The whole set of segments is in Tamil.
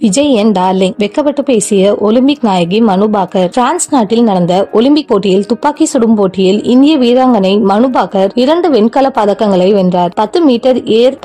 விஜய் என் டார்லிங் வெக்கப்பட்டு பேசிய ஒலிம்பிக் நாயகி மனு பாக்கர். பிரான்ஸ் நாட்டில் நடந்த ஒலிம்பிக் போட்டியில் துப்பாக்கி சுடும் போட்டியில் இந்திய வீராங்கனை மனு பாக்கர் 2 வெண்கல பதக்கங்களை வென்றார். 10 மீட்டர் ஏர்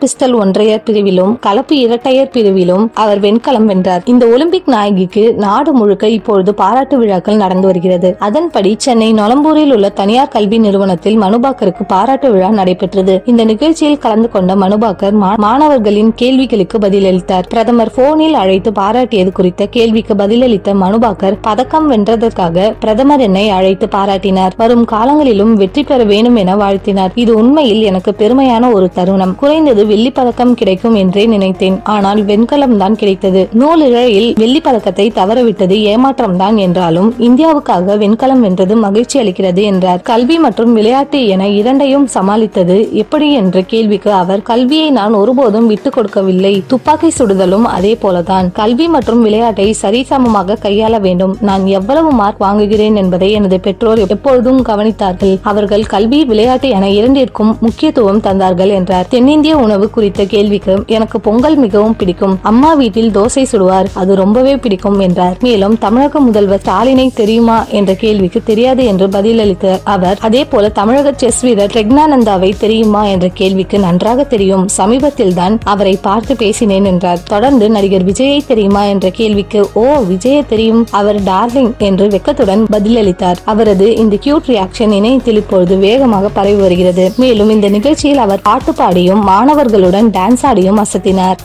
பிஸ்டல் ஒன்றையர் பிரிவிலும் கலப்பு இரட்டையர் பிரிவிலும் அவர் வெண்கலம் வென்றார். இந்த ஒலிம்பிக் நாயகிக்கு நாடு முழுக்க இப்பொழுது பாராட்டு விழாக்கள் நடந்து வருகிறது. அதன்படி சென்னை நொளம்பூரில் உள்ள தனியார் கல்வி நிறுவனத்தில் மனு பாக்கருக்கு பாராட்டு விழா நடைபெற்றது. இந்த நிகழ்ச்சியில் கலந்து கொண்ட மனு பாக்கர் மாணவர்களின் கேள்விகளுக்கு பதிலளித்தார். பிரதமர் போனில் அழைத்து பாராட்டியது குறித்த கேள்விக்கு பதிலளித்த மனு பாக்கர், பதக்கம் வென்றதற்காக பிரதமர் என்னை அழைத்து பாராட்டினார். வரும் காலங்களிலும் வெற்றி பெற வேண்டும் என வாழ்த்தினார். இது உண்மையில் எனக்கு பெருமையான ஒரு தருணம். குறைந்தது வெள்ளி பதக்கம் கிடைக்கும் என்றே நினைத்தேன். ஆனால் வெண்கலம் தான் கிடைத்தது. நூலிழையில் வெள்ளி பதக்கத்தை தவறவிட்டது ஏமாற்றம் தான் என்றாலும் இந்தியாவுக்காக வெண்கலம் வென்றது மகிழ்ச்சி அளிக்கிறது என்றார். கல்வி மற்றும் விளையாட்டு என இரண்டையும் சமாளித்தது எப்படி என்ற கேள்விக்கு அவர், கல்வியை நான் ஒருபோதும் விட்டுக் கொடுக்கவில்லை. துப்பாக்கி சுடுதலும் அதே போலதான். கல்வி மற்றும் விளையாட்டை சரிசமமாக கையாள வேண்டும். நான் எவ்வளவு மார்க் வாங்குகிறேன் என்பதை எனது பெற்றோர் எப்பொழுதும் கவனித்தார்கள். அவர்கள் கல்வி விளையாட்டு என இரண்டிற்கும் முக்கியத்துவம் தந்தார்கள் என்றார். தென்னிந்திய உணவு குறித்த கேள்விக்கு, எனக்கு பொங்கல் மிகவும் பிடிக்கும். அம்மா வீட்டில் தோசை சுடுவார், அது ரொம்பவே பிடிக்கும் என்றார். மேலும் தமிழக முதல்வர் ஸ்டாலினை தெரியுமா என்ற கேள்விக்கு தெரியாது என்று பதிலளித்த அவர், அதே போல தமிழக செஸ் வீரர் பிரக்ஞானந்தாவை தெரியுமா என்ற கேள்விக்கு நன்றாக தெரியும். சமீபத்தில் தான் அவரை பார்த்து பேசினேன் என்றார். தொடர்ந்து நடிகர் விஜயை தெரியுமா என்ற கேள்விக்கு, ஓ விஜயை தெரியும், அவர் டார்லிங் என்று வெக்கத்துடன் பதிலளித்தார். அவரது இந்த கியூட் ரியாக்ஷன் இணையத்தில் இப்பொழுது வேகமாக பரவி வருகிறது. மேலும் இந்த நிகழ்ச்சியில் அவர் பாட்டு பாடியும் மாணவர்களுடன் டான்ஸ் ஆடியும் அசத்தினார்.